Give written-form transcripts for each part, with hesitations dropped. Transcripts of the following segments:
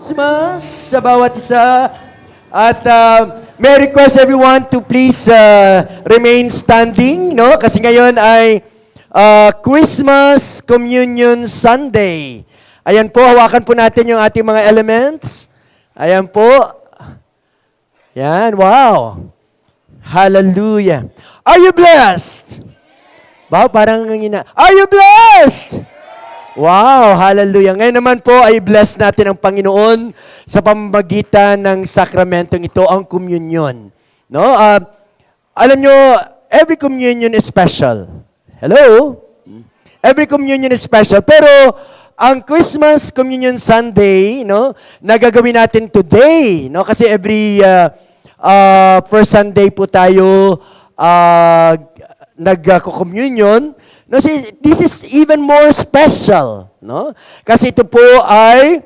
Christmas sa bawat isa. At may I request everyone to please remain standing, no? Kasi ngayon ay Christmas Communion Sunday. Ayan po, hawakan po natin yung ating mga elements. Ayan po. Yan, wow. Hallelujah. Are you blessed? Wow, parang Are you blessed? Wow, hallelujah. Ngayon naman po ay bless natin ang Panginoon sa pamamagitan ng sakramentong ito, ang communion. No? Alam nyo, every communion is special. Hello? Every communion is special. Pero ang Christmas Communion Sunday, no, nagagawin natin today, no? Kasi every first Sunday po tayo nag-communion. No, see, this is even more special, no? Kasi ito po ay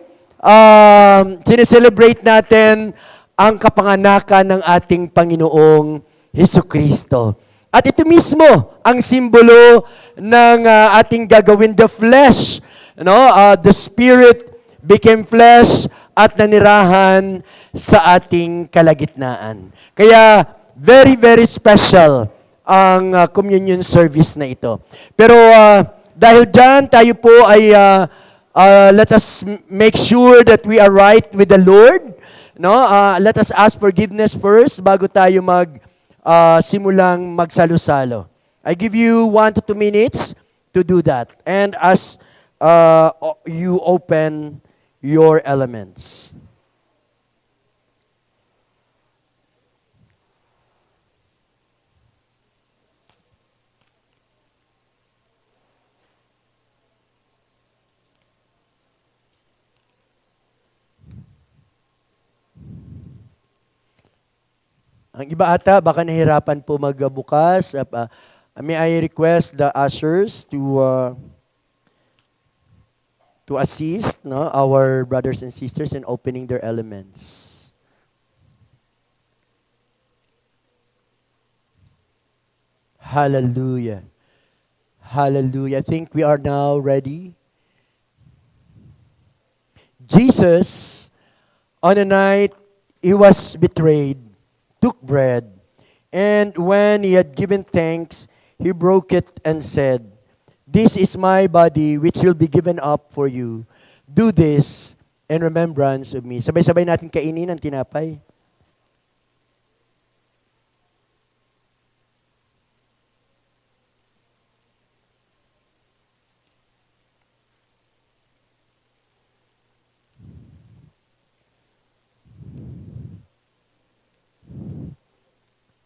sineselebrate natin ang kapanganakan ng ating Panginoong Hesukristo. At ito mismo ang simbolo ng ating gagawin, the flesh, no? The Spirit became flesh at nanirahan sa ating kalagitnaan. Kaya very, very special ang communion service na ito. Pero dahil dyan, tayo po ay let us make sure that we are right with the Lord. No? Let us ask forgiveness first bago tayo simulang magsalo-salo. I give you 1 to 2 minutes to do that. And as you open your elements. Ang iba ata, baka nahirapan po magbukas. May I request the ushers to assist, no, our brothers and sisters in opening their elements. Hallelujah. Hallelujah. I think we are now ready. Jesus, on the night he was betrayed, took bread, and when he had given thanks, he broke it and said, "This is my body which will be given up for you. Do this in remembrance of me." Sabay-sabay natin kainin ang tinapay.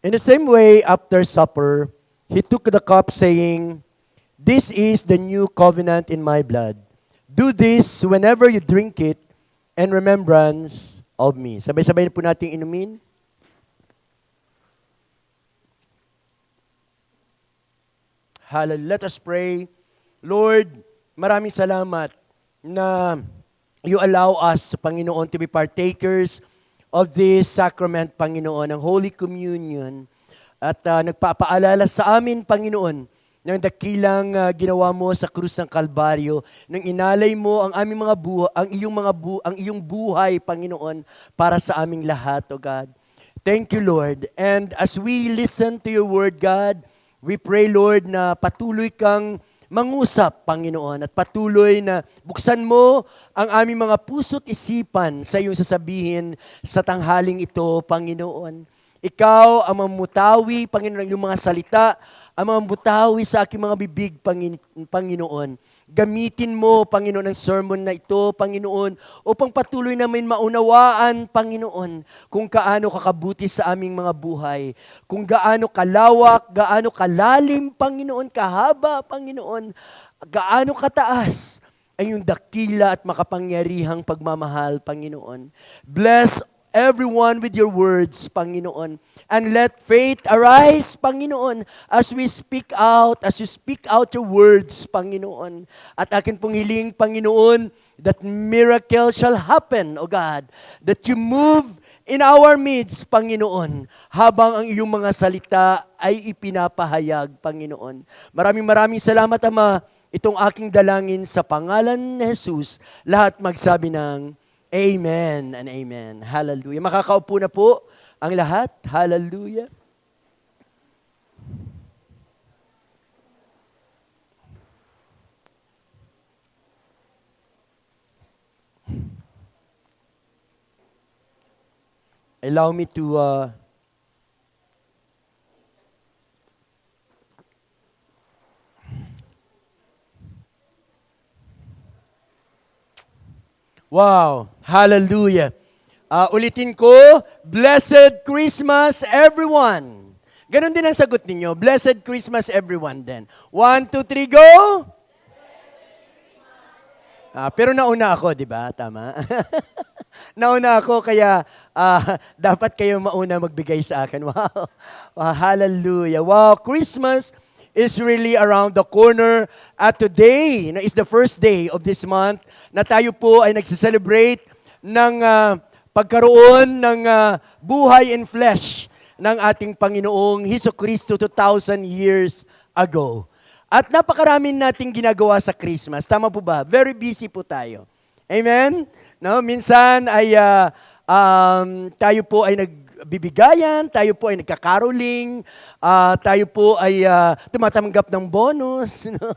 In the same way, after supper, he took the cup, saying, "This is the new covenant in my blood. Do this whenever you drink it in remembrance of me." Sabay-sabay na po natin inumin. Hallelujah. Let us pray. Lord, maraming salamat na you allow us, Panginoon, to be partakers of this sacrament, Panginoon, ng Holy Communion. At nagpapaalala sa amin, Panginoon, ng dakilang ginawa mo sa krus ng Kalbaryo, nang inalay mo ang aming mga ang iyong buhay, Panginoon, para sa aming lahat, O God. Thank you, Lord. And as we listen to your word, God, we pray, Lord, na patuloy kang mangusap, Panginoon, at patuloy na buksan mo ang aming mga puso't isipan sa iyong sasabihin sa tanghaling ito, Panginoon. Ikaw ang mamutawi, Panginoon, ng iyong mga salita, ang mamutawi sa aking mga bibig, Panginoon. Gamitin mo, Panginoon, ang sermon na ito, Panginoon, upang patuloy namin maunawaan, Panginoon, kung kaano kakabuti sa aming mga buhay, kung gaano kalawak, gaano kalalim, Panginoon, kahaba, Panginoon, gaano kataas ay yung dakila at makapangyarihang pagmamahal, Panginoon. Bless everyone with your words, Panginoon. And let faith arise, Panginoon, as we speak out, as you speak out your words, Panginoon. At akin pong hiling, Panginoon, that miracle shall happen, O God, that you move in our midst, Panginoon, habang ang iyong mga salita ay ipinapahayag, Panginoon. Maraming salamat, Ama, itong aking dalangin sa pangalan ni Jesus, lahat magsabi ng Amen and amen. Hallelujah. Makakaupo na po ang lahat. Hallelujah. Allow me to wow, hallelujah. Ulitin ko, Blessed Christmas everyone. Ganon din ang sagot ninyo, Blessed Christmas everyone din. 1, 2, 3, go! Pero nauna ako, di ba? Tama? Nauna ako, kaya dapat kayo mauna magbigay sa akin. Wow. Hallelujah. Wow, Christmas is really around the corner. At today is the first day of this month na tayo po ay nagsiselebrate ng pagkaroon ng buhay in flesh ng ating Panginoong Hesukristo 2,000 years ago. At napakarami nating ginagawa sa Christmas. Tama po ba? Very busy po tayo. Amen? No, minsan ay tayo po ay nagbibigayan, tayo po ay nagkakaroling, tayo po ay tumatanggap ng bonus. No?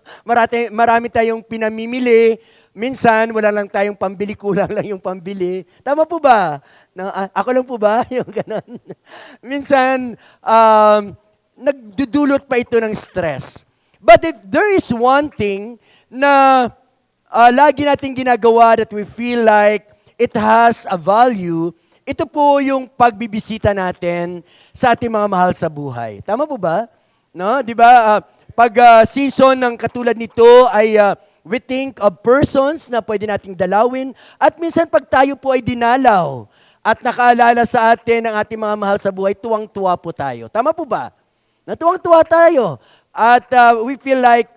Marami tayong pinamimili. Minsan, wala lang tayong pambili, kulang lang yung pambili. Tama po ba? No, ako lang po ba? Yung ganun. Minsan, nagdudulot pa ito ng stress. But if there is one thing na lagi natin ginagawa that we feel like it has a value, ito po yung pagbibisita natin sa ating mga mahal sa buhay. Tama po ba? No, 'di ba? Pag season ng katulad nito ay we think of persons na pwede nating dalawin at minsan pag tayo po ay dinalaw at nakaalala sa atin ang ating mga mahal sa buhay, tuwang-tuwa po tayo. Tama po ba? Natuwang-tuwa tayo. At we feel like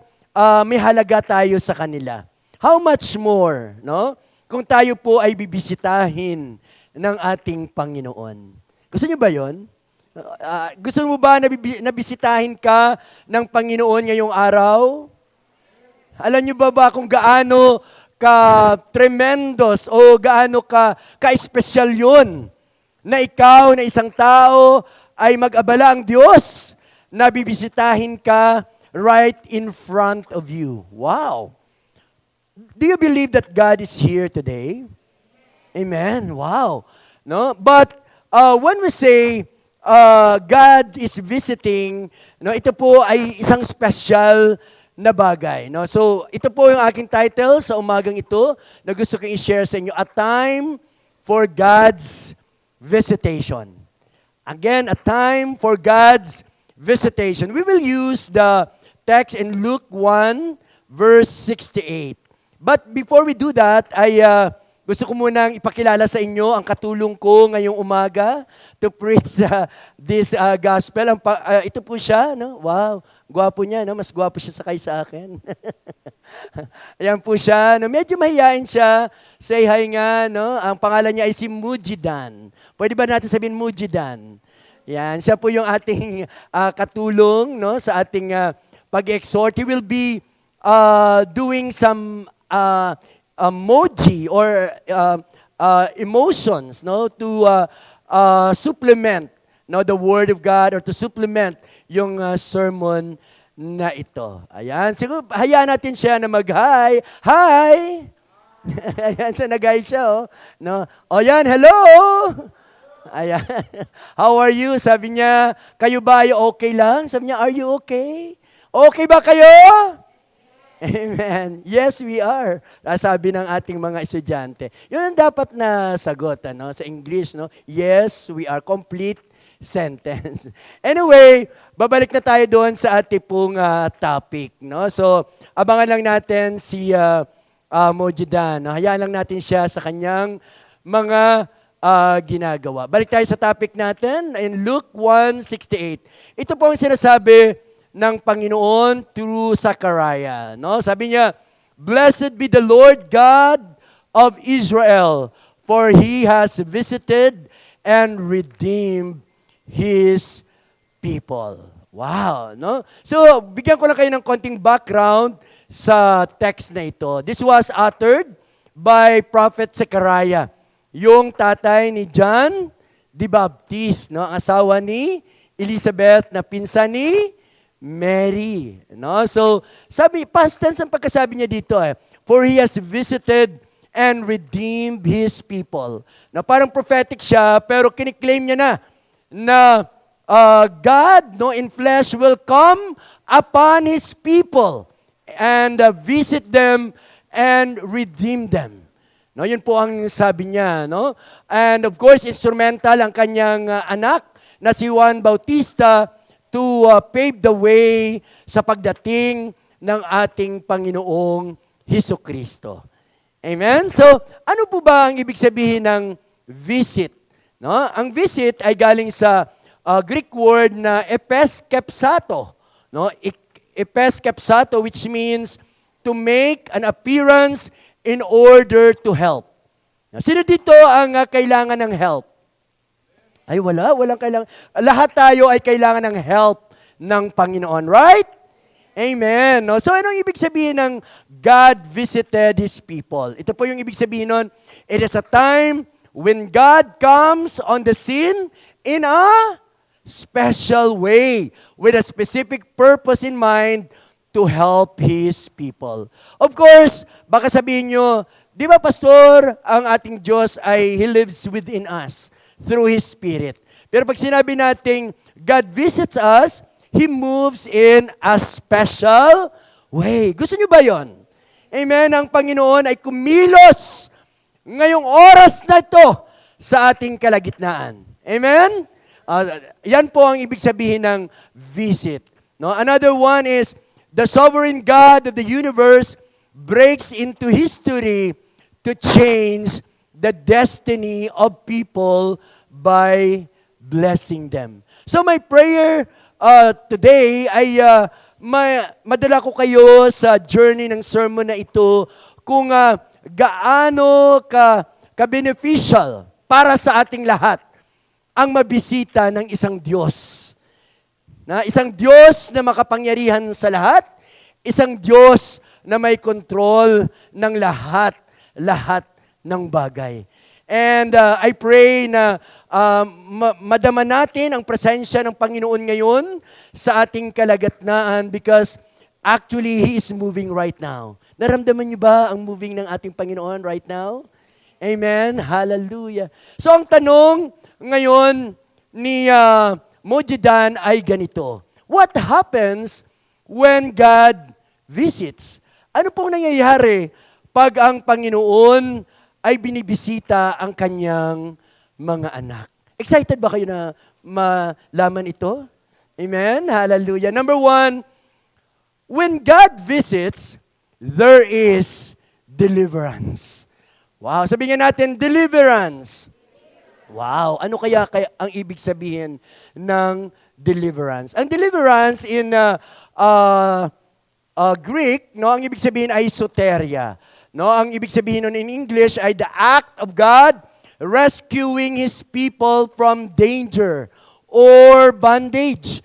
may halaga tayo sa kanila. How much more, no? Kung tayo po ay bibisitahin ng ating Panginoon. Gusto niyo ba 'yon? Gusto mo ba na nabisitahin ka ng Panginoon ngayong araw? Alam niyo ba kung gaano ka tremendous o gaano ka-espesyal 'yon na ikaw na isang tao ay mag-abala ang Diyos na bibisitahin ka right in front of you. Wow! Do you believe that God is here today? Amen. Wow. No? But when we say God is visiting, no, ito po ay isang special na bagay. No? So, ito po yung aking title sa umagang ito na gusto kong i-share sa inyo. A Time for God's Visitation. Again, a time for God's visitation. We will use the text in Luke 1, verse 68. But before we do that, ay gusto ko munang ipakilala sa inyo ang katulong ko ngayong umaga to preach this gospel. Ito po siya, no? Wow, gwapo niya, no? Mas gwapo siya sa akin. Ayan po siya, no? Medyo mahihain siya. Say hi nga, no? Ang pangalan niya ay si Mujidan. Pwede ba natin sabihin Mujidan? Yan, siya po yung ating katulong, no, sa ating pag-exhort. He will be doing some emoji or emotions, no, to supplement, no, the Word of God or to supplement yung sermon na ito. Ayan, siguro hayaan natin siya na mag-hi. Hi! Ayan, siya nag-hi siya, oh. No? O yan, hello! Ayan. How are you? Sabi niya, kayo ba ay okay lang? Sabi niya, are you okay? Okay ba kayo? Amen. Yes, we are. Sabi ng ating mga estudyante. Yun ang dapat na sagot, ano, sa English, no? Yes, we are. Complete sentence. Anyway, babalik na tayo doon sa ating pong topic, no? So, abangan lang natin si Mojidan. Hayaan lang natin siya sa kanyang mga ginagawa. Balik tayo sa topic natin in Luke 1:68. Ito po ang sinasabi ng Panginoon through Zechariah. No? Sabi niya, Blessed be the Lord God of Israel, for He has visited and redeemed His people. Wow. No? So, bigyan ko lang kayo ng konting background sa text na ito. This was uttered by Prophet Zechariah yung tatay ni John the Baptist, no? Ang asawa ni Elizabeth na pinsan ni Mary, no? So, sabi, past tense ang pagkasabi niya dito for he has visited and redeemed his people. Na parang prophetic siya, pero kiniklaim niya na God, no, in flesh will come upon his people and visit them and redeem them. No, yun po ang sabi niya, no? And of course, instrumental ang kanyang anak na si Juan Bautista to pave the way sa pagdating ng ating Panginoong Hesukristo. Amen? So, ano po ba ang ibig sabihin ng visit? No? Ang visit ay galing sa Greek word na epeskepsato. No? Epeskepsato, which means to make an appearance in order to help. Sino dito ang kailangan ng help? Ay walang kailangan. Lahat tayo ay kailangan ng help ng Panginoon, right? Amen. No? So anong ibig sabihin ng God visited His people? Ito po yung ibig sabihin nun. It is a time when God comes on the scene in a special way with a specific purpose in mind to help His people. Of course, baka sabihin nyo, di ba pastor, ang ating Diyos ay He lives within us through His Spirit. Pero pag sinabi nating God visits us, He moves in a special way. Gusto nyo ba yon? Amen? Ang Panginoon ay kumilos ngayong oras na ito sa ating kalagitnaan. Amen? Yan po ang ibig sabihin ng visit. No? Another one is, the sovereign God of the universe breaks into history to change the destiny of people by blessing them. So my prayer today ay madala ko kayo sa journey ng sermon na ito kung gaano ka-beneficial para sa ating lahat ang mabisita ng isang Diyos. Na isang Diyos na makapangyarihan sa lahat, isang Diyos na may control ng lahat ng bagay. And I pray na madama natin ang presensya ng Panginoon ngayon sa ating kalagitnaan because actually He is moving right now. Naramdaman niyo ba ang moving ng ating Panginoon right now? Amen? Hallelujah. So ang tanong ngayon ni Mojidan ay ganito. What happens when God visits? Ano pong nangyayari pag ang Panginoon ay binibisita ang kanyang mga anak? Excited ba kayo na malaman ito? Amen? Hallelujah. Number one, when God visits, there is deliverance. Wow, sabihin natin, deliverance. Wow, ano kaya ang ibig sabihin ng deliverance? Ang deliverance in Greek, no, ang ibig sabihin ay soteria. No, ang ibig sabihin nun in English ay the act of God rescuing His people from danger or bondage.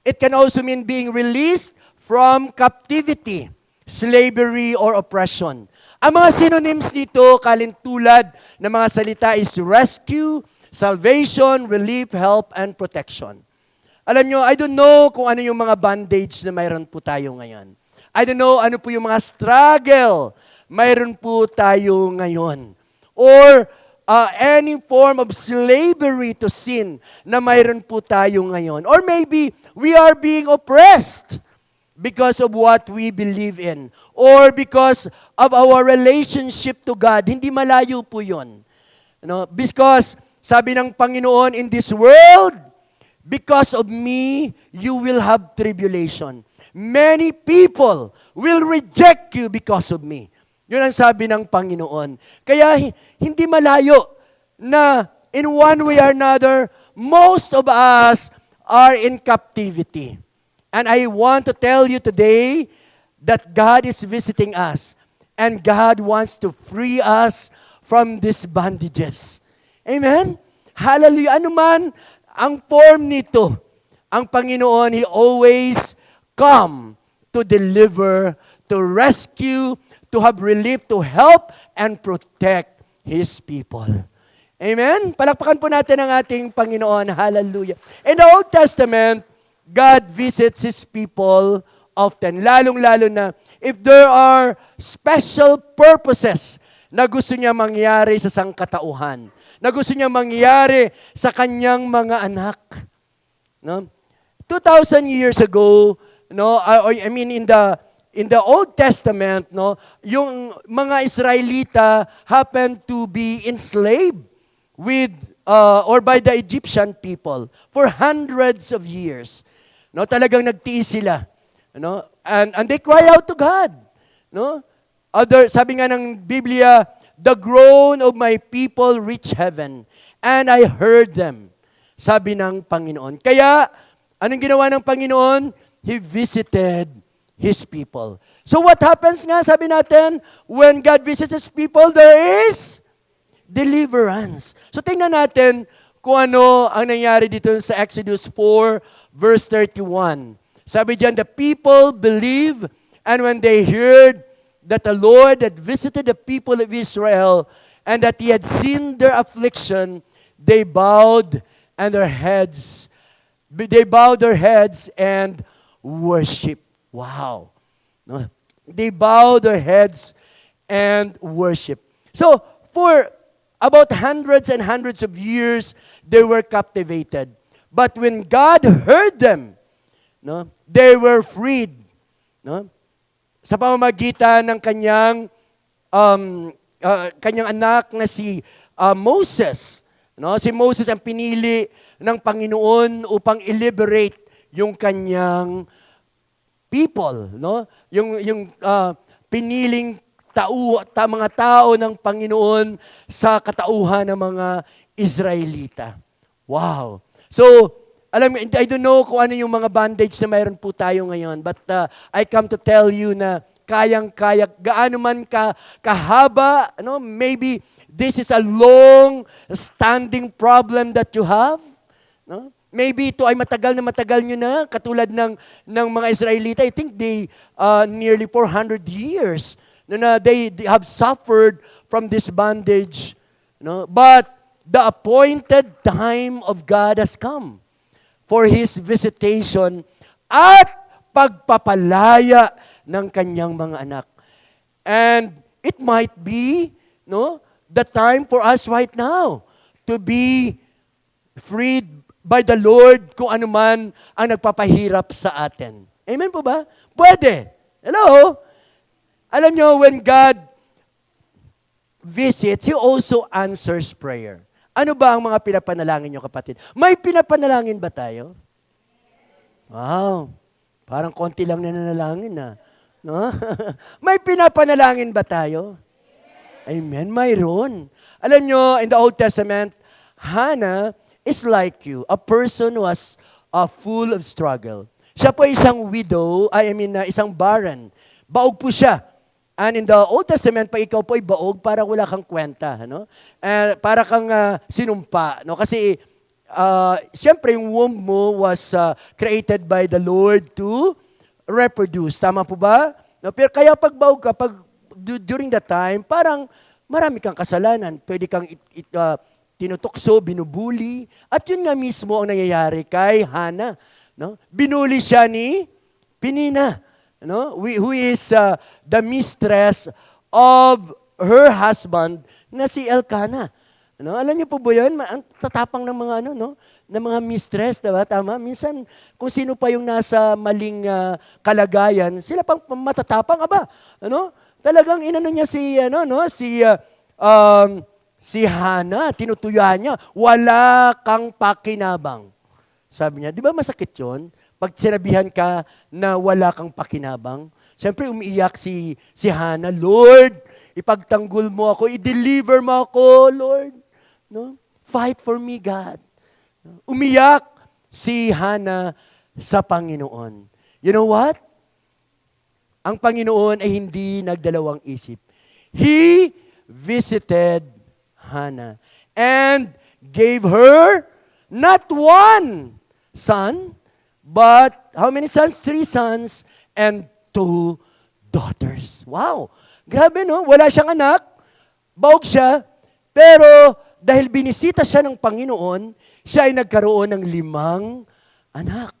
It can also mean being released from captivity, slavery, or oppression. Ang mga synonyms nito, kalintulad ng mga salita is rescue, salvation, relief, help, and protection. Alam nyo, I don't know kung ano yung mga bondage na mayroon po tayo ngayon. I don't know ano po yung mga struggle mayroon po tayo ngayon. Or any form of slavery to sin na mayroon po tayo ngayon. Or maybe we are being oppressed because of what we believe in. Or because of our relationship to God. Hindi malayo po yun. No? Because, sabi ng Panginoon, in this world, because of me, you will have tribulation. Many people will reject you because of me. Yun ang sabi ng Panginoon. Kaya hindi malayo na in one way or another, most of us are in captivity. And I want to tell you today that God is visiting us. And God wants to free us from these bondages. Amen? Hallelujah. Ano man ang form nito, ang Panginoon, He always come to deliver, to rescue, to have relief, to help, and protect His people. Amen? Palakpakan po natin ang ating Panginoon. Hallelujah. In the Old Testament, God visits His people often. Lalong-lalo na if there are special purposes na gusto niya mangyari sa sangkatauhan, na gusto niya mangyari sa kanyang mga anak. No? 2,000 years ago, no, I mean in the Old Testament, no, yung mga Israelita happened to be enslaved with or by the Egyptian people for hundreds of years. No, talagang nagtiis sila, no? And they cry out to God, no? Sabi nga ng Biblia, the groan of my people reached heaven, and I heard them. Sabi ng Panginoon. Kaya, anong ginawa ng Panginoon? He visited His people. So what happens nga, sabi natin, when God visits His people, there is deliverance. So tingnan natin kung ano ang nangyari dito sa Exodus 4, verse 31. Sabi diyan, the people believed, and when they heard that the Lord had visited the people of Israel, and that He had seen their affliction, they bowed their heads and worship. Wow. No? They bowed their heads and worship. So, for about hundreds and hundreds of years, they were captivated. But when God heard them, no, they were freed. No? Sa pamamagitan ng kanyang anak na si Moses. No? Si Moses ang pinili ng Panginoon upang i-liberate yung kanyang people, no? Yung piniling mga tao ng Panginoon sa katauhan ng mga Israelita. Wow. So, alam mo, I don't know kung ano yung mga bandage na mayroon po tayo ngayon, but I come to tell you na kayang-kaya, gaano man kahaba, no? Maybe this is a long-standing problem that you have, no? Maybe ito ay matagal nyo na, katulad ng mga Israelita. I think they nearly 400 years na they have suffered from this bondage. No? But the appointed time of God has come for His visitation at pagpapalaya ng kanyang mga anak. And it might be, no, the time for us right now to be freed by the Lord kung ano man ang nagpapahirap sa atin. Amen po ba? Pwede. Hello? Alam nyo, when God visits, He also answers prayer. Ano ba ang mga pinapanalangin nyo, kapatid? May pinapanalangin ba tayo? Wow. Parang konti lang na nanalangin na. No? May pinapanalangin ba tayo? Amen. Mayroon. Alam nyo, in the Old Testament, Hannah is like you, a person who was full of struggle. Siya po isang widow, isang barren. Baog po siya. And in the Old Testament, pa ikaw po ay baog, para wala kang kwenta. No? Para kang sinumpa. No? Kasi, siyempre, yung womb mo was created by the Lord to reproduce. Tama po ba? No? Pero kaya pag baog ka, during that time, parang marami kang kasalanan. Pwede kang tinutokso, binubuli. At yun nga mismo ang nangyayari kay Hannah. No? Binuli siya ni Penina, no? Who is the mistress of her husband na si Elkanah. No? Alam niyo po ba yun? Ang tatapang ng mga ng mga mistress, diba? Tama? Minsan, kung sino pa yung nasa maling kalagayan, sila pang matatapang, aba. Ano? Talagang inano niya si Hannah, tinutuyuan niya, wala kang pakinabang. Sabi niya, di ba masakit yun? Pag sinabihan ka na wala kang pakinabang, siyempre umiiyak si Hannah, Lord, ipagtanggol mo ako, i-deliver mo ako, Lord. No? Fight for me, God. Umiyak si Hannah sa Panginoon. You know what? Ang Panginoon ay hindi nagdalawang isip. He visited Hannah and gave her not one son, but how many sons? 3 sons and 2 daughters. Wow! Grabe, no? Wala siyang anak, baog siya, pero dahil binisita siya ng Panginoon, siya ay nagkaroon ng 5 anak.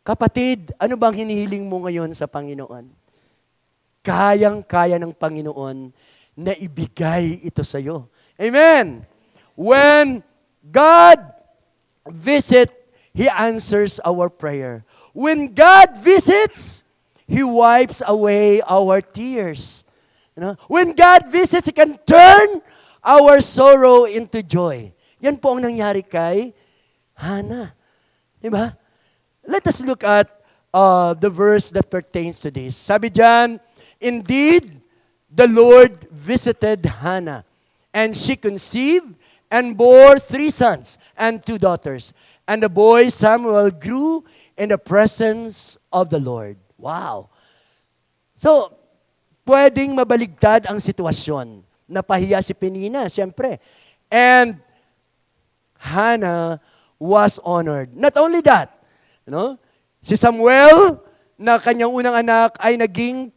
Kapatid, ano bang hinihiling mo ngayon sa Panginoon? Kayang-kaya ng Panginoon na ibigay ito sa iyo. Amen! When God visits, He answers our prayer. When God visits, He wipes away our tears. When God visits, He can turn our sorrow into joy. Yan po ang nangyari kay Hannah. Diba? Let us look at the verse that pertains to this. Sabi diyan, indeed, the Lord visited Hannah, and she conceived and bore 3 sons and 2 daughters. And the boy Samuel grew in the presence of the Lord. Wow! So, pwedeng mabaligtad ang sitwasyon. Napahiya si Penina, siyempre. And Hannah was honored. Not only that, si Samuel, na kanyang unang anak, ay naging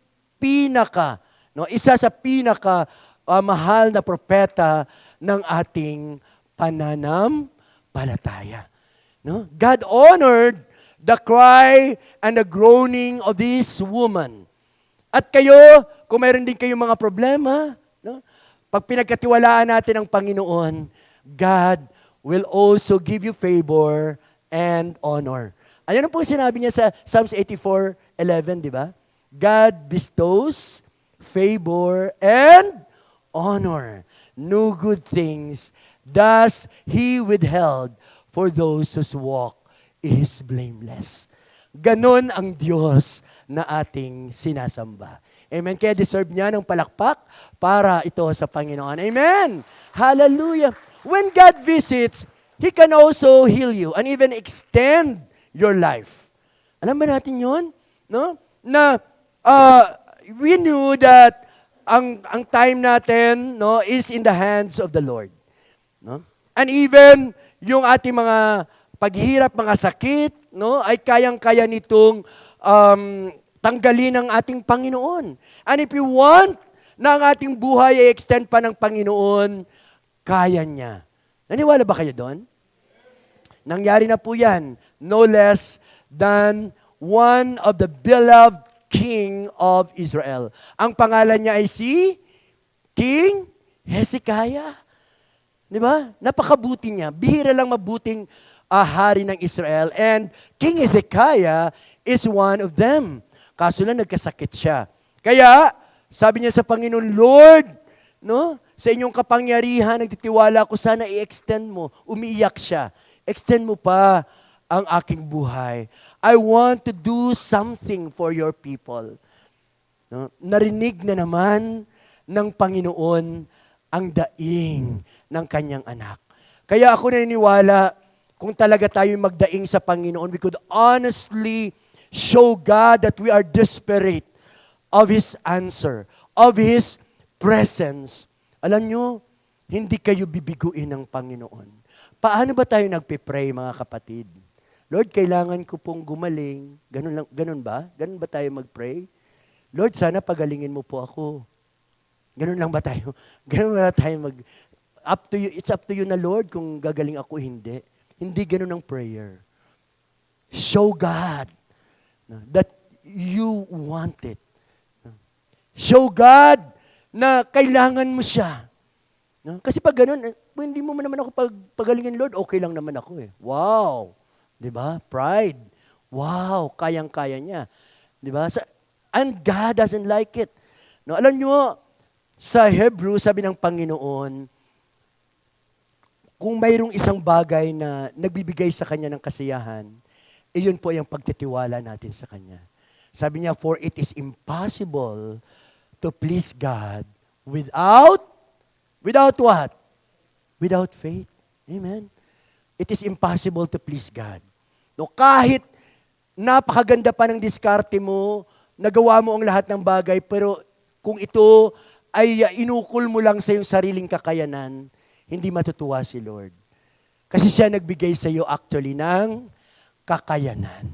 isa sa mahal na propeta ng ating pananampalataya. God honored the cry and the groaning of this woman. At kayo, kung mayroon din kayong mga problema, pag pinagkatiwalaan natin ang Panginoon, God will also give you favor and honor. Ayan po sinabi niya sa Psalms 84:11, di ba? God bestows favor and honor. No good things does He withheld for those whose walk is blameless. Ganon ang Diyos na ating sinasamba. Amen. Kaya deserve niya ng palakpak para ito sa Panginoon. Amen. Hallelujah. When God visits, He can also heal you and even extend your life. Alam ba natin yun? Na we knew that ang time natin is in the hands of the Lord. And even yung ating mga paghihirap, mga sakit, ay kayang-kaya nitong tanggalin ng ating Panginoon. And if you want na ang ating buhay ay extend pa ng Panginoon, kaya niya. Naniwala ba kayo doon? Nangyari na po yan. No less than one of the beloved king of Israel. Ang pangalan niya ay si King Hezekiah. Di ba? Napakabuti niya. Bihira lang mabuting hari ng Israel. And King Hezekiah is one of them. Kaso lang nagkasakit siya. Kaya, sabi niya sa Panginoon, Lord, sa inyong kapangyarihan, nagtitiwala ko, sana i-extend mo. Umiiyak siya. Extend mo pa ang aking buhay. I want to do something for your people. Narinig na naman ng Panginoon ang daing ng kanyang anak. Kaya ako naniniwala, kung talaga tayo magdaing sa Panginoon, we could honestly show God that we are desperate of His answer, of His presence. Alam nyo, hindi kayo bibiguin ng Panginoon. Paano ba tayo nagpe-pray, mga kapatid? Lord, kailangan ko pong gumaling. Ganun ba? Ganun ba tayo mag-pray? Lord, sana pagalingin mo po ako. Ganun lang ba tayo? Ganun ba tayo up to you, it's up to you na, Lord, kung gagaling ako, hindi. Hindi ganun ang prayer. Show God that you want it. Show God na kailangan mo siya. Kasi pag ganun, hindi mo naman ako pagalingin, Lord, okay lang naman ako eh. Wow! Diba? Pride. Wow! Kayang-kaya niya. Diba? And God doesn't like it. Alam nyo, sa Hebrew, sabi ng Panginoon, kung mayroong isang bagay na nagbibigay sa Kanya ng kasiyahan, iyon po yung pagtitiwala natin sa Kanya. Sabi niya, for it is impossible to please God without what? Without faith. Amen. It is impossible to please God. Kahit napakaganda pa ng diskarte mo, nagawa mo ang lahat ng bagay, pero kung ito ay inukol mo lang sa iyong sariling kakayanan, hindi matutuwa si Lord. Kasi siya nagbigay sa iyo actually ng kakayanan.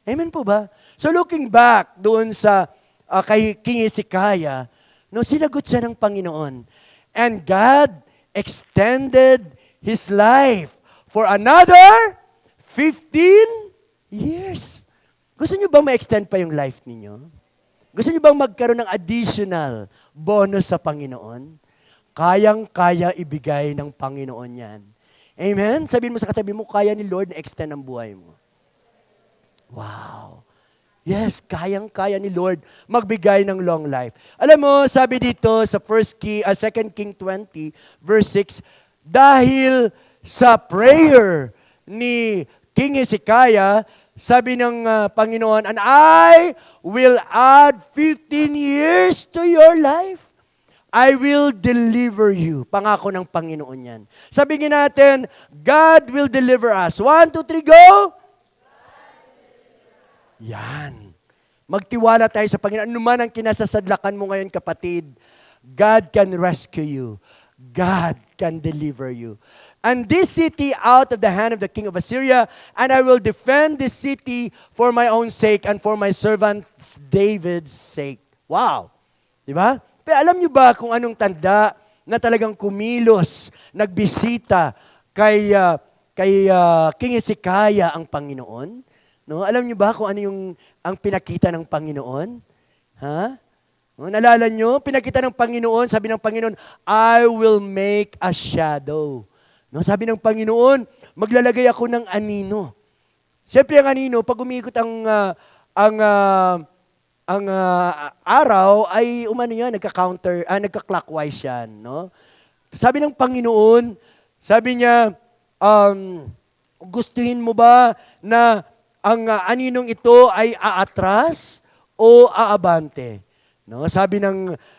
Amen po ba? So looking back doon sa kay King Hezekiah, sinagot siya ng Panginoon. And God extended His life for another 15 years. Gusto niyo bang ma-extend pa yung life ninyo? Gusto niyo bang magkaroon ng additional bonus sa Panginoon? Kayang-kaya ibigay ng Panginoon yan. Amen? Sabihin mo sa katabi mo, kaya ni Lord na extend ang buhay mo. Wow. Yes, kayang-kaya ni Lord magbigay ng long life. Alam mo, sabi dito sa 2 King 20, verse 6, dahil sa prayer ni King Hezekiah, sabi ng Panginoon, and I will add 15 years to your life. I will deliver you. Pangako ng Panginoon yan. Sabihin natin, God will deliver us. 1, 2, 3, go! Yan. Magtiwala tayo sa Panginoon. Ano man ang kinasasadlakan mo ngayon, kapatid, God can rescue you. God can deliver you. And this city out of the hand of the king of Assyria, and I will defend this city for my own sake and for my servant David's sake. Wow! Diba? Pero alam niyo ba kung anong tanda na talagang kumilos, nagbisita kay King Hezekiah ang Panginoon? No? Alam niyo ba kung ano yung ang pinakita ng Panginoon? Ha? No, naalala niyo? Pinakita ng Panginoon, sabi ng Panginoon, I will make a shadow. No, sabi ng Panginoon, maglalagay ako ng anino. Siyempre ang anino, pag umiikot ang araw ay nagka-clockwise yan, no? Sabi ng Panginoon, sabi niya, gustuhin mo ba na ang aninong ito ay aatras o aabante? No, sabi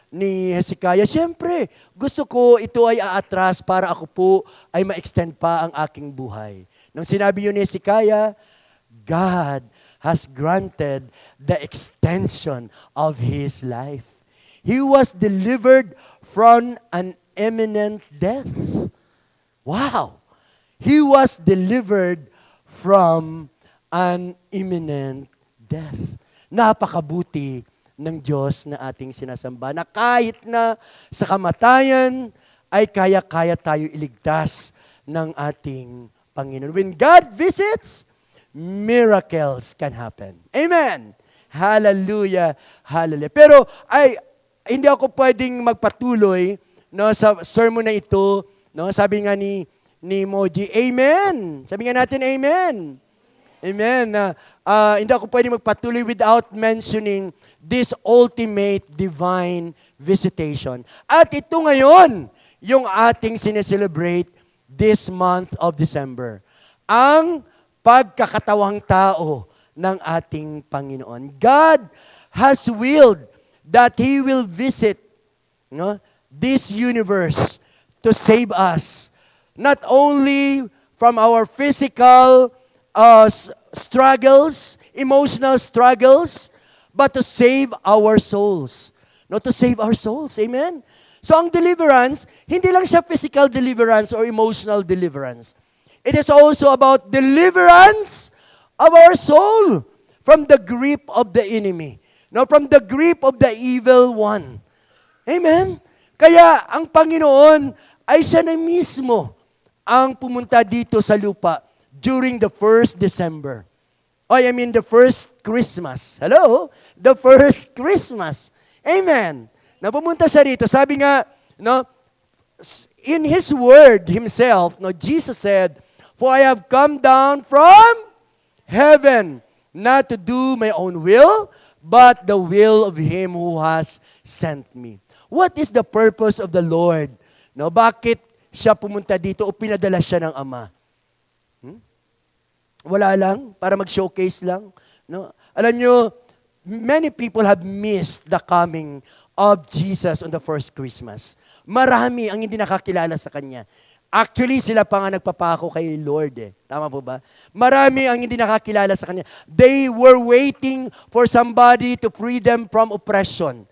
ni Hezekiah, siyempre, gusto ko ito ay aatras para ako po ay ma-extend pa ang aking buhay. Nung sinabi yun ni Hezekiah, God has granted the extension of his life. He was delivered from an imminent death. Wow! He was delivered from an imminent death. Napakabuti ng Diyos na ating sinasamba, na kahit na sa kamatayan, ay kaya-kaya tayo iligtas ng ating Panginoon. When God visits, miracles can happen. Amen! Hallelujah! Hallelujah! Pero hindi ako pwedeng magpatuloy, no, sa sermon na ito. No, sabi nga ni Moji, Amen! Sabi nga natin, Amen! Amen! Hindi ako pwedeng magpatuloy without mentioning this ultimate divine visitation. At ito ngayon, yung ating sineselebrate this month of December. Ang pagkakatawang tao ng ating Panginoon. God has willed that He will visit, no, this universe to save us. Not only from our physical struggles, emotional struggles, but to save our souls. No, to save our souls. Amen? So ang deliverance, hindi lang siya physical deliverance or emotional deliverance. It is also about deliverance of our soul from the grip of the enemy. No, from the grip of the evil one. Amen? Kaya ang Panginoon ay siya na mismo ang pumunta dito sa lupa during the first December. The first Christmas. Hello? The first Christmas. Amen. Na pumunta siya rito. Sabi nga, no, in His word Himself, no, Jesus said, for I have come down from heaven, not to do my own will, but the will of Him who has sent me. What is the purpose of the Lord? No, bakit siya pumunta dito o pinadala siya ng Ama? Wala lang, para mag-showcase lang. No? Alam nyo, many people have missed the coming of Jesus on the first Christmas. Marami ang hindi nakakilala sa Kanya. Actually, sila pa nga nagpapako kay Lord. Tama po ba? Marami ang hindi nakakilala sa Kanya. They were waiting for somebody to free them from oppression.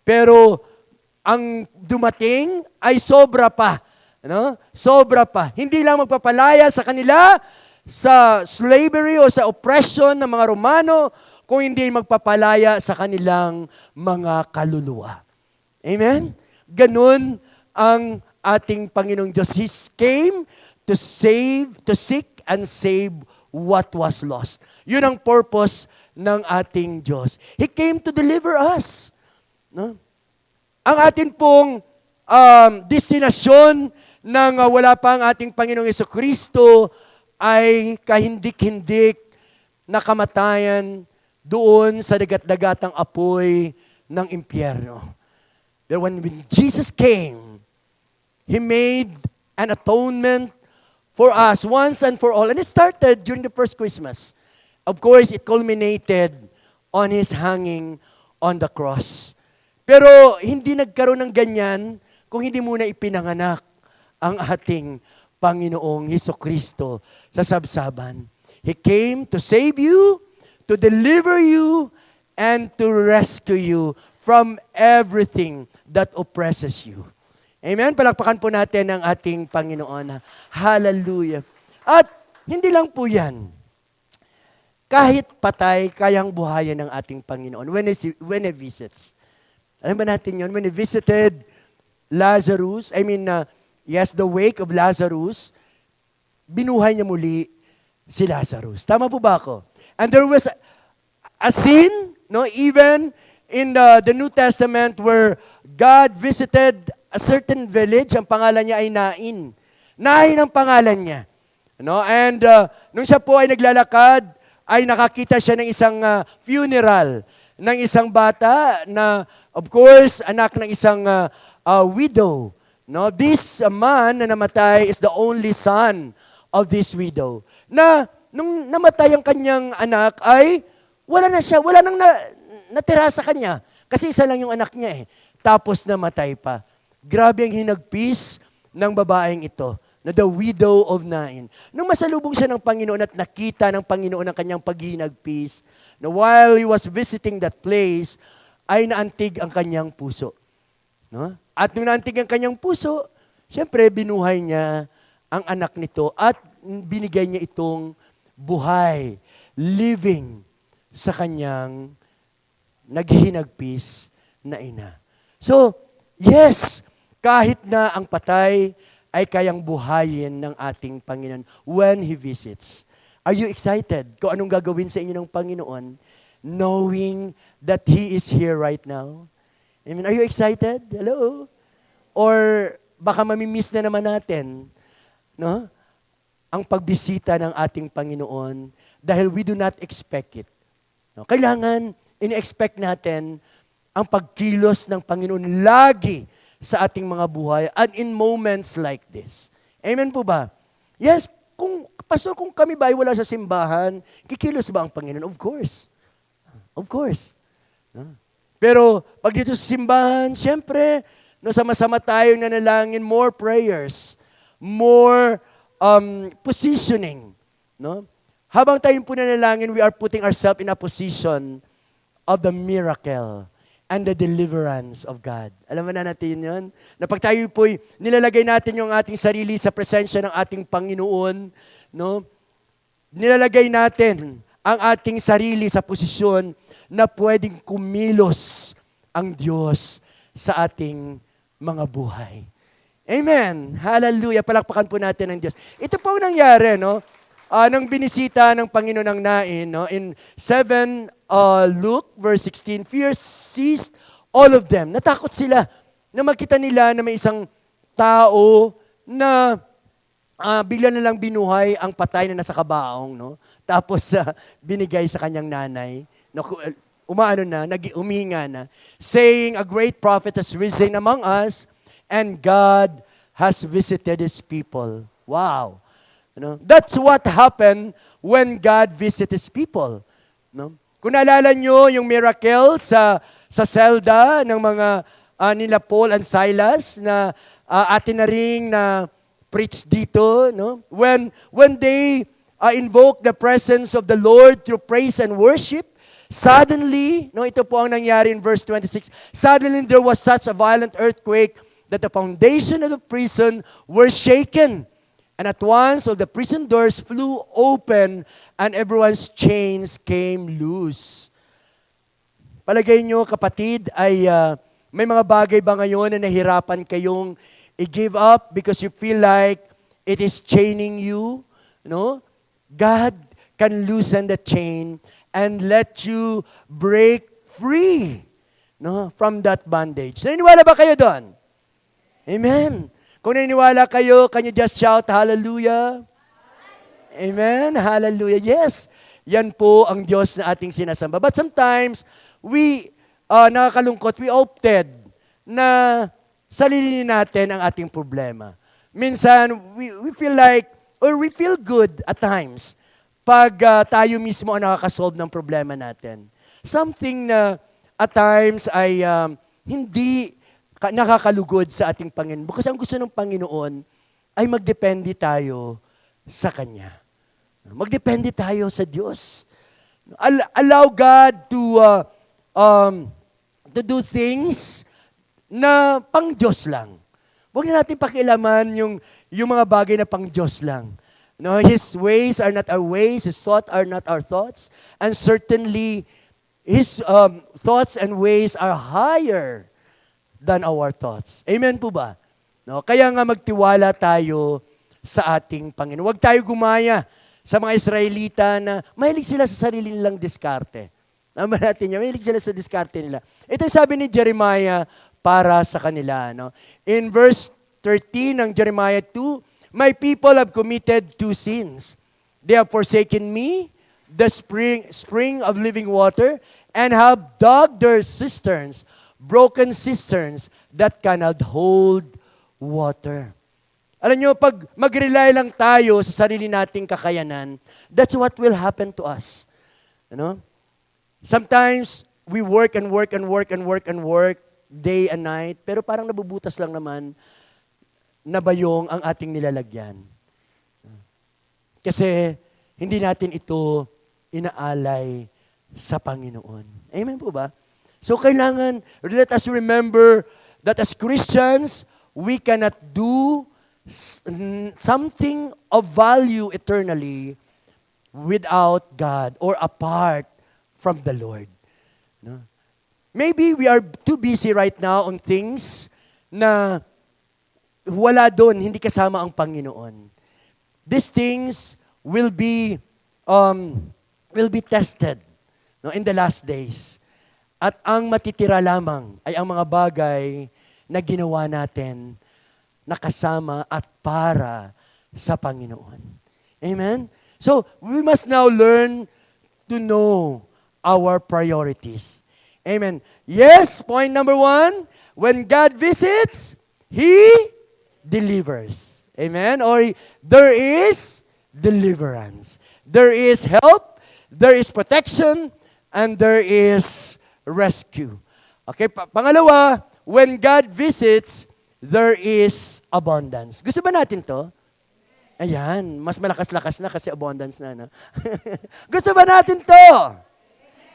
Pero ang dumating ay sobra pa. No? Sobra pa. Hindi lang magpapalaya sa kanila sa slavery o sa oppression ng mga Romano, kung hindi magpapalaya sa kanilang mga kaluluwa. Amen? Ganun ang ating Panginoong Diyos. He came to seek and save what was lost. Yun ang purpose ng ating Diyos. He came to deliver us. No? Ang atin pong destinasyon nang wala pa ang ating Panginoong Jesucristo ay kahindik-hindik na kamatayan doon sa dagat-dagatang apoy ng impyerno. But when Jesus came, He made an atonement for us once and for all. And it started during the first Christmas. Of course, it culminated on His hanging on the cross. Pero hindi nagkaroon ng ganyan kung hindi muna ipinanganak ang ating Panginoong Hesukristo sa sabsaban. He came to save you, to deliver you, and to rescue you from everything that oppresses you. Amen? Palakpakan po natin ang ating Panginoon. Hallelujah. At hindi lang po yan. Kahit patay, kayang buhayan ng ating Panginoon when He visits. Alam ba natin yun? When He visited Lazarus, the wake of Lazarus, binuhay niya muli si Lazarus. Tama po ba ako? And there was a scene, even in the New Testament where God visited a certain village, ang pangalan niya ay Nain. Nain ang pangalan niya. And nung siya po ay naglalakad, ay nakakita siya ng isang funeral ng isang bata na, of course, anak ng isang widow. This man na namatay is the only son of this widow. Na nung namatay ang kanyang anak ay wala nang natira sa kanya. Kasi isa lang yung anak niya eh. Tapos namatay pa. Grabe ang hinagpis ng babaeng ito, na the widow of Nain. Nung masalubong siya ng Panginoon at nakita ng Panginoon ang kanyang paghinagpis, na while he was visiting that place, ay naantig ang kanyang puso. At nung naantig ang kanyang puso, siyempre binuhay niya ang anak nito at binigay niya itong buhay, living sa kanyang naghihinagpis na ina. So, yes, kahit na ang patay ay kayang buhayin ng ating Panginoon when He visits. Are you excited kung anong gagawin sa inyo ng Panginoon, knowing that He is here right now? Amen. Are you excited? Hello? Or baka mamimiss na naman natin, ang pagbisita ng ating Panginoon dahil we do not expect it. Kailangan ini-expect natin ang pagkilos ng Panginoon lagi sa ating mga buhay and in moments like this. Amen po ba? Yes, Pastor, kung kami ba ay wala sa simbahan, kikilos ba ang Panginoon? Of course. Of course. Pero pag dito sa simbahan, siyempre, sama-sama tayong nanalangin, more prayers, more positioning. Habang tayong po nanalangin, we are putting ourselves in a position of the miracle and the deliverance of God. Alam mo na natin yun? Na pag tayo po'y nilalagay natin yung ating sarili sa presensya ng ating Panginoon, nilalagay natin ang ating sarili sa posisyon na pwedeng kumilos ang Diyos sa ating mga buhay. Amen. Hallelujah. Palakpakan po natin ang Diyos. Ito po ang nangyari, nang binisita ng Panginoon ng Nain, in 7 Luke verse 16, fear seized all of them. Natakot sila na makita nila na may isang tao na bigla na lang binuhay ang patay na nasa kabaong, tapos binigay sa kanyang nanay. Umihinga na, saying, a great prophet has risen among us, and God has visited His people. Wow. That's what happened when God visits His people. Kung naalala nyo yung miracle sa selda ng mga nila Paul and Silas na atin na ring na preach dito, when they invoke the presence of the Lord through praise and worship, suddenly, ito po ang nangyari in verse 26, suddenly there was such a violent earthquake that the foundation of the prison were shaken. And at once, all the prison doors flew open and everyone's chains came loose. Palagay nyo, kapatid, ay may mga bagay ba ngayon na nahirapan kayong i-give up because you feel like it is chaining you, no? God can loosen the chain and let you break free, no, from that bondage. Naniniwala ba kayo doon? Amen. Kung naniniwala kayo, can you just shout hallelujah? Amen. Hallelujah. Yes. Yan po ang Diyos na ating sinasamba. But sometimes, nakakalungkot, we opted na salilinin natin ang ating problema. Minsan, we feel like, or we feel good at times, pag tayo mismo ang nakakasolve ng problema natin. Something na at times ay hindi nakakalugod sa ating Panginoon. Kasi ang gusto ng Panginoon ay magdepende tayo sa Kanya. Magdepende tayo sa Diyos. Allow God to do things na pang Diyos lang. Huwag na natin pakialaman yung mga bagay na pang Diyos lang. No, His ways are not our ways, His thoughts are not our thoughts, and certainly His thoughts and ways are higher than our thoughts. Amen po ba? No, kaya nga magtiwala tayo sa ating Panginoon. Huwag tayo gumaya sa mga Israelita na mahilig sila sa sarili nilang diskarte. Naman natin yan, mahilig sila sa diskarte nila. Ito yung sabi ni Jeremiah para sa kanila. No? In verse 13 ng Jeremiah 2, my people have committed two sins. They have forsaken me, the spring of living water, and have dug their cisterns, broken cisterns that cannot hold water. Alam nyo, pag mag-rely lang tayo sa sarili nating kakayanan, that's what will happen to us. Sometimes, we work and work and work and work and work day and night, pero parang nabubutas lang naman na bayong ang ating nilalagyan. Kasi, hindi natin ito inaalay sa Panginoon. Amen po ba? So, kailangan, let us remember that as Christians, we cannot do something of value eternally without God or apart from the Lord. No? Maybe we are too busy right now on things na wala doon, hindi kasama ang Panginoon. These things will be tested, no, in the last days. At ang matitira lamang ay ang mga bagay na ginawa natin nakasama at para sa Panginoon. Amen? So, we must now learn to know our priorities. Amen. Yes, point number 1, when God visits, He delivers. Amen? Or there is deliverance. There is help, there is protection, and there is rescue. Okay, pangalawa, when God visits, there is abundance. Gusto ba natin to? Ayan, mas malakas-lakas na kasi abundance na. No? Gusto ba natin to?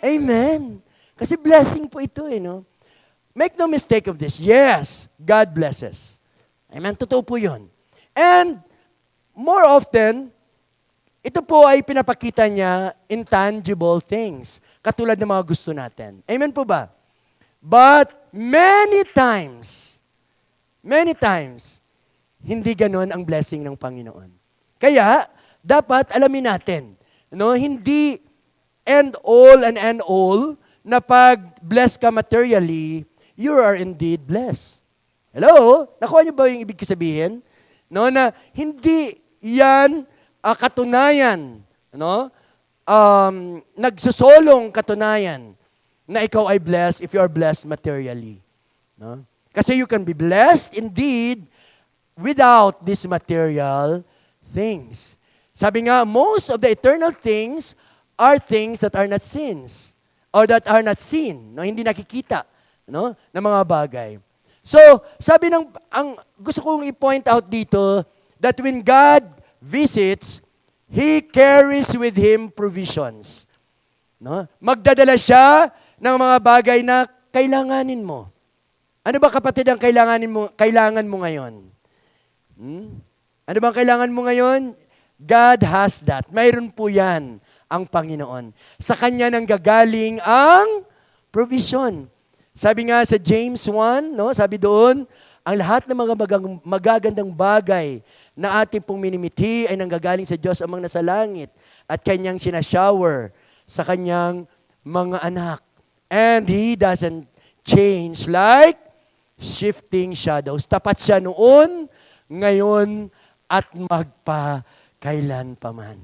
Amen. Kasi blessing po ito no? Make no mistake of this. Yes, God blesses. Amen, totoo po yun. And more often, ito po ay pinapakita niya intangible things. Katulad ng mga gusto natin. Amen po ba? But many times, hindi ganon ang blessing ng Panginoon. Kaya, dapat alamin natin, no, hindi end all na pag blessed ka materially, you are indeed blessed. Hello? Nakuha niyo ba yung ibig sabihin? No, na hindi yan katunayan, no? Nagsusolong katunayan na ikaw ay blessed if you are blessed materially. No? Kasi you can be blessed indeed without these material things. Sabi nga, most of the eternal things are things that are not sins or that are not seen, no? Hindi nakikita, no? ng mga bagay. So, sabi ang gusto kong i-point out dito that when God visits, He carries with Him provisions. No? Magdadala siya ng mga bagay na kailanganin mo. Ano ba kapatid ang kailangan mo ngayon? Ano ba ang kailangan mo ngayon? God has that. Mayroon po yan ang Panginoon. Sa Kanya nang gagaling ang provision. Sabi nga sa James 1, no, sabi doon, ang lahat ng mga magagandang bagay na ating pong minimithi ay nanggagaling sa Diyos amang nasa langit at kanyang sinashower sa kanyang mga anak. And He doesn't change like shifting shadows. Tapat siya noon, ngayon, at magpakailan paman.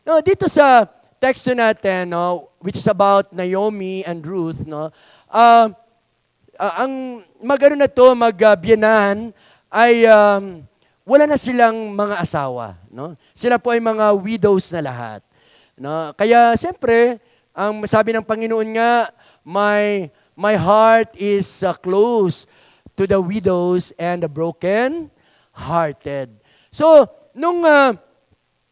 No, dito sa text natin, no, which is about Naomi and Ruth, no, ang magano na to, magbiyenan, ay wala na silang mga asawa. No? Sila po ay mga widows na lahat. No? Kaya siyempre, ang sabi ng Panginoon nga, my heart is close to the widows and the broken-hearted. So, nung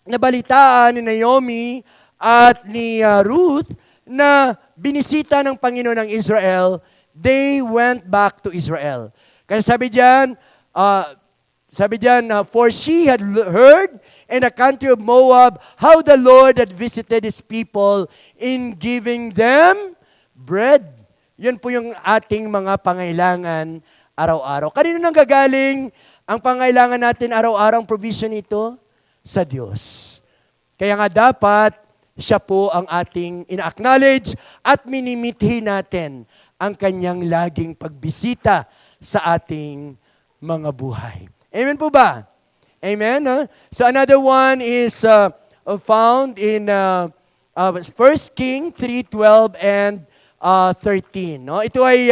nabalitaan ni Naomi at ni Ruth na binisita ng Panginoon ng Israel, they went back to Israel. Kaya sabi diyan, for she had heard in the country of Moab how the Lord had visited His people in giving them bread. Yun po yung ating mga pangailangan araw-araw. Kanino nang gagaling ang pangailangan natin araw-araw, ang provision nito? Sa Diyos. Kaya nga dapat siya po ang ating ina-acknowledge at minimithi natin ang kanyang laging pagbisita sa ating mga buhay. Amen po ba? Amen? Huh? So another one is found in 1 King 3:12 and 13. No? Ito ay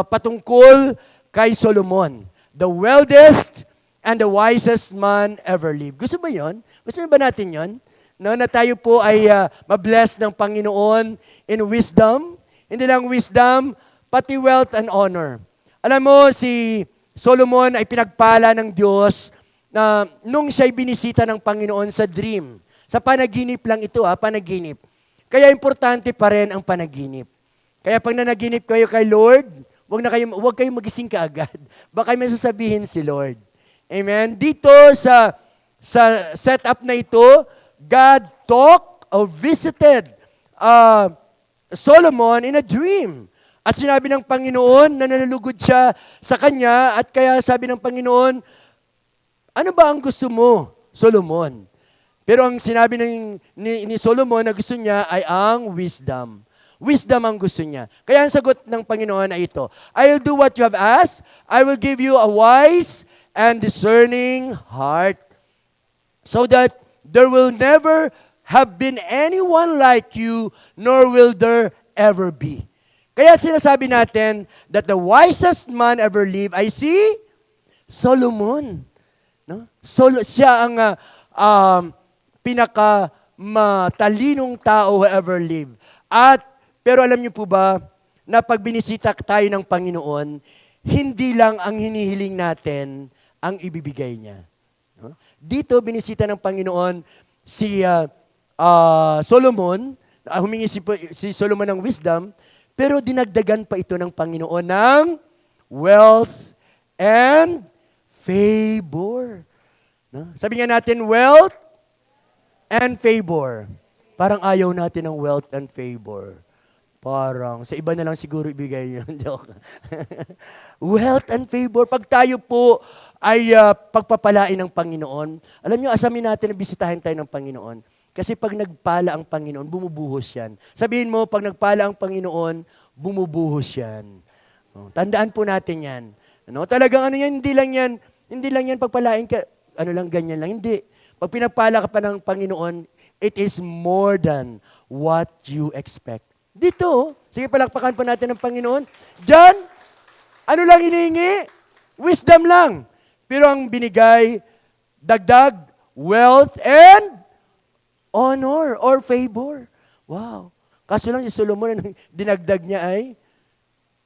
patungkol kay Solomon, the wealthiest and the wisest man ever lived. Gusto ba yon? Gusto ba natin yon? No, na tayo po ay mabless ng Panginoon in wisdom. Hindi lang wisdom, pati wealth and honor. Alam mo, si Solomon ay pinagpala ng Diyos na nung siya'y binisita ng Panginoon sa dream. Sa panaginip lang ito, panaginip. Kaya importante pa rin ang panaginip. Kaya pag nanaginip kayo kay Lord, huwag kayong magising kaagad. Baka may sasabihin si Lord. Amen? Dito sa setup na ito, God talked or visited Solomon in a dream. At sinabi ng Panginoon na nalulugod siya sa kanya at kaya sabi ng Panginoon, ano ba ang gusto mo, Solomon? Pero ang sinabi ni Solomon na gusto niya ay ang wisdom. Wisdom ang gusto niya. Kaya ang sagot ng Panginoon ay ito, I will do what you have asked. I will give you a wise and discerning heart so that there will never have been anyone like you, nor will there ever be. Kaya sinasabi natin that the wisest man ever lived, I see Solomon. No? Siya ang pinaka-matalinong tao who ever lived. Pero alam niyo po ba, na pag binisita tayo ng Panginoon, hindi lang ang hinihiling natin ang ibibigay niya. No? Dito, binisita ng Panginoon si Solomon, humingi si Solomon ng wisdom, pero dinagdagan pa ito ng Panginoon ng wealth and favor. No? Sabi nga natin, wealth and favor. Parang ayaw natin ng wealth and favor. Parang, sa iba na lang siguro ibigay yun. Joke. Wealth and favor. Pag tayo po ay pagpapalain ng Panginoon, alam nyo, asamin natin na bisitahin tayo ng Panginoon. Kasi pag nagpala ang Panginoon, bumubuhos yan. Sabihin mo, pag nagpala ang Panginoon, bumubuhos yan. Tandaan po natin yan. Talagang hindi lang yan pagpalain ka, ganyan lang. Hindi. Pag pinagpala ka pa ng Panginoon, it is more than what you expect. Dito, sige palakpakan po natin ng Panginoon. Diyan, ano lang hinihingi? Wisdom lang. Pero ang binigay, dagdag, wealth and honor or favor. Wow. Kaso lang si Solomon, dinagdag niya ay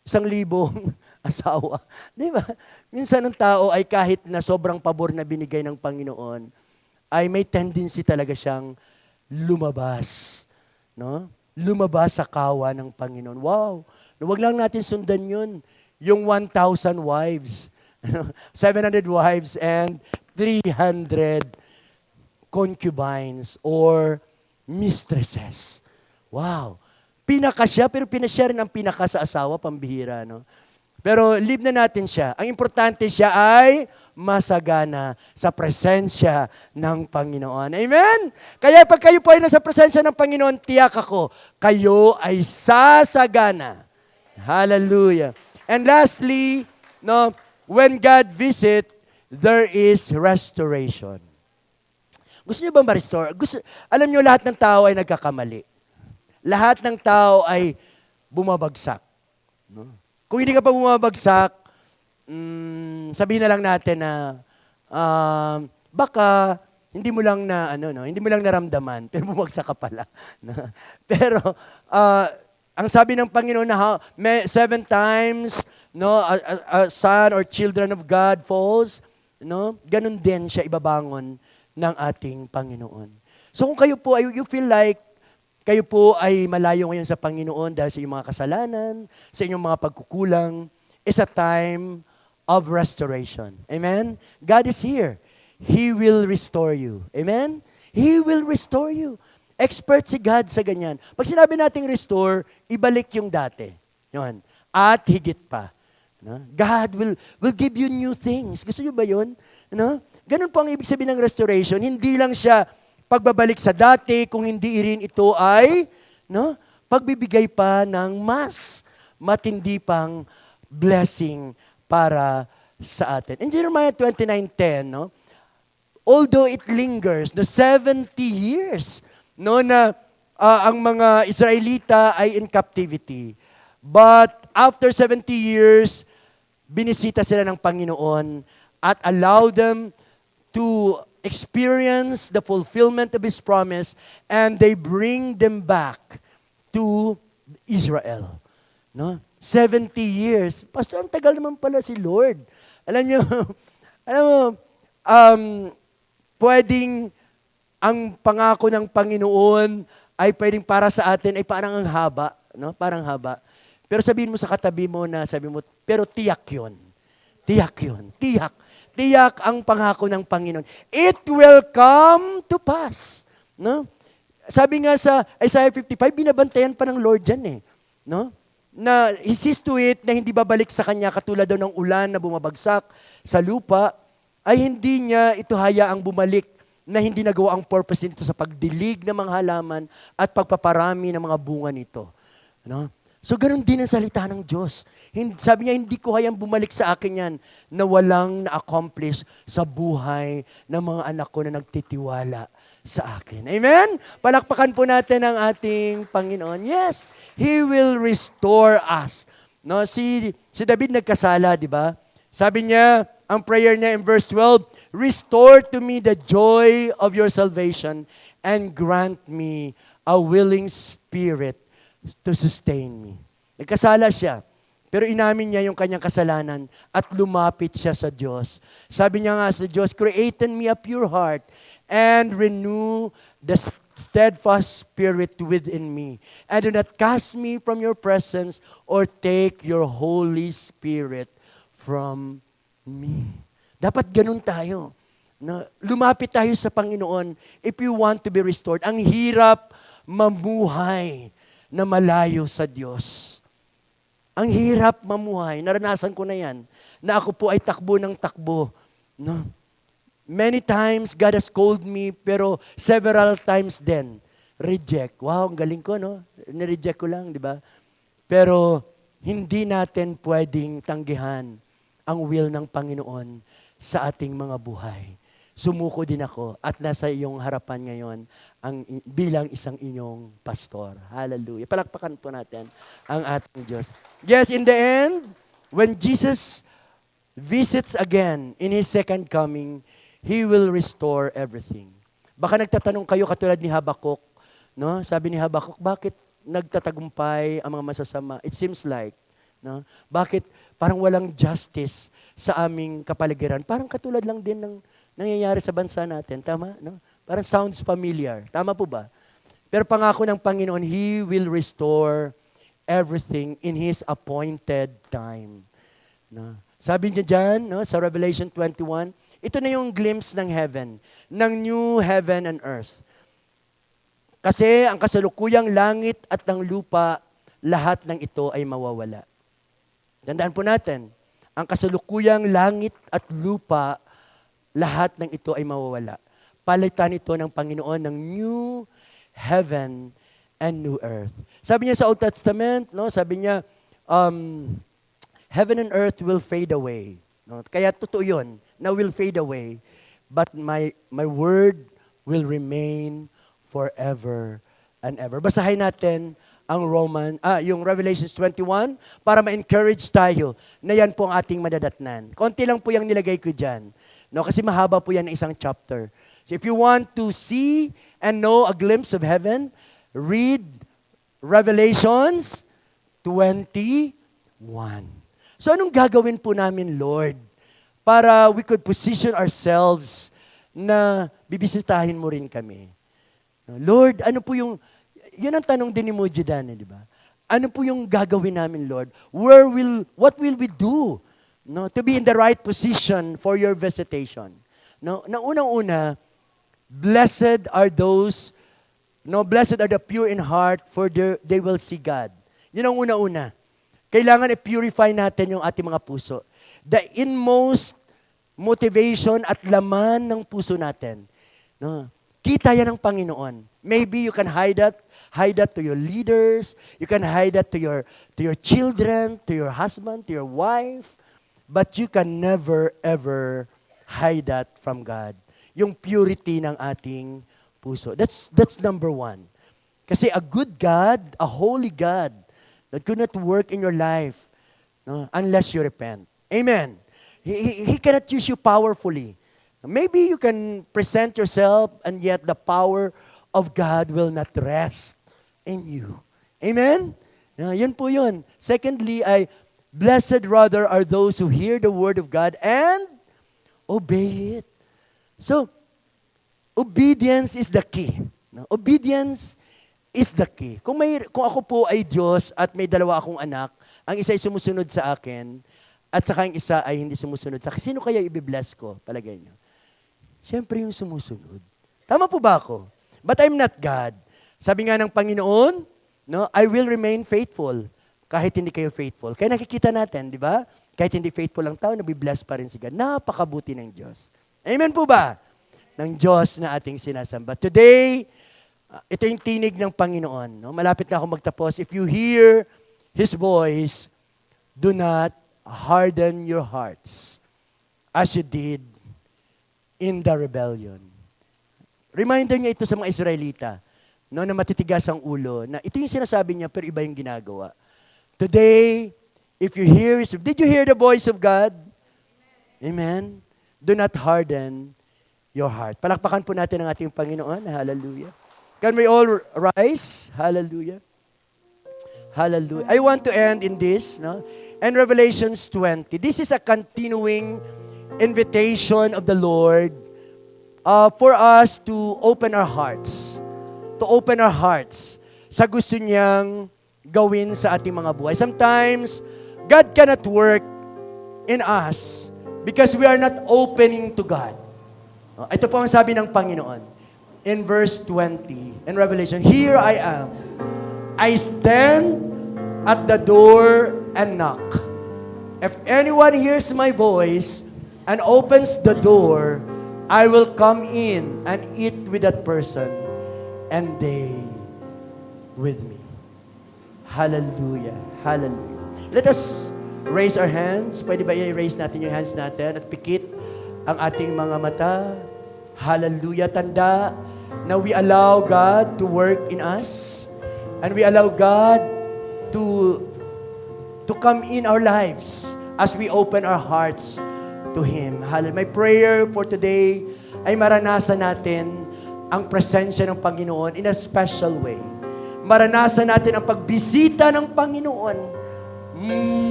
1,000 asawa. Di ba? Minsan ang tao ay kahit na sobrang pabor na binigay ng Panginoon, ay may tendency talaga siyang lumabas. No? Lumabas sa kawa ng Panginoon. Wow. Huwag lang natin sundan yun. Yung 1,000 wives. 700 wives and 300 concubines or mistresses. Wow. Pinaka siya, pero pinasya rin ang pinaka sa asawa, pambihira, no? Pero leave na natin siya. Ang importante siya ay masagana sa presensya ng Panginoon. Amen? Kaya pag kayo po ay nasa presensya ng Panginoon, tiyak ako, kayo ay sasagana. Hallelujah. And lastly, no, when God visit, there is restoration. Gusto niyo ba ma-restore? Alam niyo, lahat ng tao ay nagkakamali. Lahat ng tao ay bumabagsak. No? Kung hindi ka pa bumabagsak, sabihin na lang natin na baka hindi mo lang hindi mo lang naramdaman, pero bumagsak ka pala. Pero ang sabi ng Panginoon na 7 times a son or children of God falls, ganun din siya ibabangon ng ating Panginoon. So kung kayo po you feel like kayo po ay malayo ngayon sa Panginoon dahil sa inyong mga kasalanan, sa inyong mga pagkukulang, is a time of restoration. Amen? God is here. He will restore you. Amen? He will restore you. Expert si God sa ganyan. Pag sinabi nating restore, ibalik yung dati. Yun. At higit pa. No? God will give you new things. Gusto nyo ba yun? No? Ganun po ang ibig sabihin ng restoration. Hindi lang siya pagbabalik sa dati, kung hindi rin ito ay pagbibigay pa ng mas matindi pang blessing para sa atin. In Jeremiah 29:10, although it lingers, 70 years, na ang mga Israelita ay in captivity. But after 70 years, binisita sila ng Panginoon at allow them to experience the fulfillment of His promise, and they bring them back to Israel. 70 years. Pastor, ang tagal naman pala si Lord. Alam mo, pwedeng ang pangako ng Panginoon ay pwedeng para sa atin ay parang ang haba, parang haba. Pero sabihin mo sa katabi mo pero tiyak yun. Tiyak yun. Tiyak. Tiyak ang pangako ng Panginoon. It will come to pass. Sabi nga sa Isaiah 55, binabantayan pa ng Lord dyan na He sees to it na hindi babalik sa Kanya katulad daw ng ulan na bumabagsak sa lupa, ay hindi niya ito hayaang bumalik na hindi nagawa ang purpose nito sa pagdilig ng mga halaman at pagpaparami ng mga bunga nito. So, ganun din ang salita ng Diyos. Sabi niya, hindi ko hayang bumalik sa akin yan na walang na-accomplish sa buhay ng mga anak ko na nagtitiwala sa akin. Amen? Palakpakan po natin ang ating Panginoon. Yes, He will restore us. Si David nagkasala, di ba? Sabi niya, ang prayer niya in verse 12, restore to me the joy of your salvation and grant me a willing spirit to sustain me. Nagkasala siya, pero inamin niya yung kanyang kasalanan at lumapit siya sa Diyos. Sabi niya nga sa Diyos, create in me a pure heart and renew the steadfast spirit within me. And do not cast me from your presence or take your Holy Spirit from me. Dapat ganun tayo. Lumapit tayo sa Panginoon if you want to be restored. Ang hirap mamuhay na malayo sa Diyos. Ang hirap mamuhay. Naranasan ko na yan. Na ako po ay takbo ng takbo. Many times, God has called me, pero several times then, reject. Wow, ang galing ko, Nireject ko lang, di ba? Pero, hindi natin pwedeng tanggihan ang will ng Panginoon sa ating mga buhay. Sumuko din ako at nasa iyong harapan ngayon bilang isang inyong pastor. Hallelujah. Palakpakan po natin ang ating Diyos. Yes, in the end, when Jesus visits again in His second coming, He will restore everything. Baka nagtatanong kayo katulad ni Habakuk, Sabi ni Habakuk, bakit nagtatagumpay ang mga masasama? It seems like, bakit parang walang justice sa aming kapaligiran? Parang katulad lang din ng nangyayari sa bansa natin. Tama? Parang sounds familiar. Tama po ba? Pero pangako ng Panginoon, He will restore everything in His appointed time. Sabi niya dyan, sa Revelation 21, ito na yung glimpse ng heaven, ng new heaven and earth. Kasi ang kasalukuyang langit at ng lupa, lahat ng ito ay mawawala. Tandaan po natin, ang kasalukuyang langit at lupa, lahat ng ito ay mawawala. Palitan ito ng Panginoon ng new heaven and new earth. Sabi niya sa Old Testament, no, sabi niya, heaven and earth will fade away. No? Kaya totoo yun, na will fade away. But my word will remain forever and ever. Basahin natin ang yung Revelations 21 para ma-encourage tayo na yan po ang ating madadatnan. Konti lang po yung nilagay ko dyan. No, kasi mahaba po yan na isang chapter. So if you want to see and know a glimpse of heaven, read Revelations 21. So anong gagawin po namin, Lord, para we could position ourselves na bibisitahin mo rin kami? Lord, ano po yung, yun ang tanong din ni Moji Dan, di ba? Ano po yung gagawin namin, Lord? What will we do? No, to be in the right position for your visitation. No, na unang-una, blessed are those, blessed are the pure in heart, for they will see God. Yun ang una-una. Kailangan i-purify natin yung ating mga puso. The inmost motivation at laman ng puso natin. No, kita yan ng Panginoon. Maybe you can hide that to your leaders, you can hide that to your children, to your husband, to your wife, but you can never, ever hide that from God. Yung purity ng ating puso. That's number one. Kasi a good God, a holy God, that could not work in your life unless you repent. Amen. He cannot use you powerfully. Maybe you can present yourself and yet the power of God will not rest in you. Amen? Yun po yun. Secondly, blessed rather are those who hear the word of God and obey it. So, obedience is the key. Obedience is the key. Kung ako po ay Diyos at may dalawa akong anak, ang isa ay sumusunod sa akin, at saka yung isa ay hindi sumusunod sa akin, sino kaya i-bless ko? Palagay niyo. Siyempre yung sumusunod. Tama po ba ako? But I'm not God. Sabi nga ng Panginoon, I will remain faithful kahit hindi kayo faithful. Kaya nakikita natin, di ba? Kahit hindi faithful ang tao, nabibless pa rin si God. Napakabuti ng Diyos. Amen po ba? Ng Diyos na ating sinasamba. Today, ito yung tinig ng Panginoon. Malapit na ako magtapos. If you hear His voice, do not harden your hearts as you did in the rebellion. Reminder niya ito sa mga Israelita, na matitigas ang ulo, na ito yung sinasabi niya, pero iba yung ginagawa. Today, if you hear did you hear the voice of God? Amen. Do not harden your heart. Palakpakan po natin ang ating Panginoon. Hallelujah. Can we all rise? Hallelujah. Hallelujah. I want to end in this, and Revelations 20. This is a continuing invitation of the Lord for us to open our hearts. To open our hearts sa gusto niyang gawin sa ating mga buhay. Sometimes, God cannot work in us because we are not opening to God. Ito po ang sabi ng Panginoon in verse 20 in Revelation, "Here I am. I stand at the door and knock. If anyone hears my voice and opens the door, I will come in and eat with that person and they with me." Hallelujah. Hallelujah. Let us raise our hands. Pwede ba i-raise natin yung hands natin at pikit ang ating mga mata? Hallelujah. Tanda na we allow God to work in us and we allow God to come in our lives as we open our hearts to Him. Hallelujah. My prayer for today ay maranasan natin ang presensya ng Panginoon in a special way. Maranasan natin ang pagbisita ng Panginoon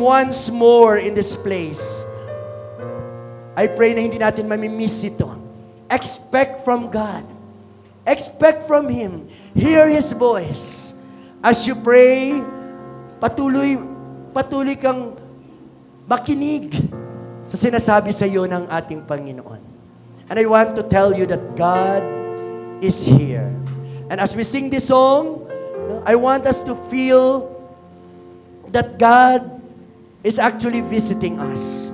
once more in this place. I pray na hindi natin mamimiss ito. Expect from God. Expect from Him. Hear His voice. As you pray, patuloy kang makinig sa sinasabi sa iyo ng ating Panginoon. And I want to tell you that God is here. And as we sing this song, I want us to feel that God is actually visiting us.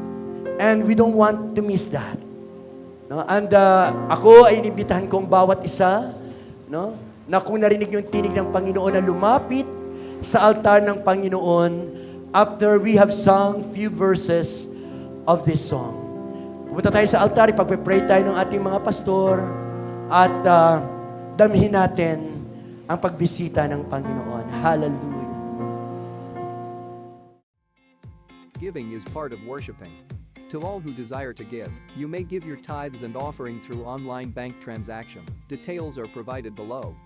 And we don't want to miss that. No? And ako ay inimbitahan kong bawat isa, no? Na kung narinig yung tinig ng Panginoon na lumapit sa altar ng Panginoon after we have sung few verses of this song. Pumunta tayo sa altar, ipagpe-pray tayo ng ating mga pastor at damhin natin ang pagbisita ng Panginoon. Hallelujah. Giving is part of worshiping. To all who desire to give, you may give your tithes and offering through online bank transaction. Details are provided below.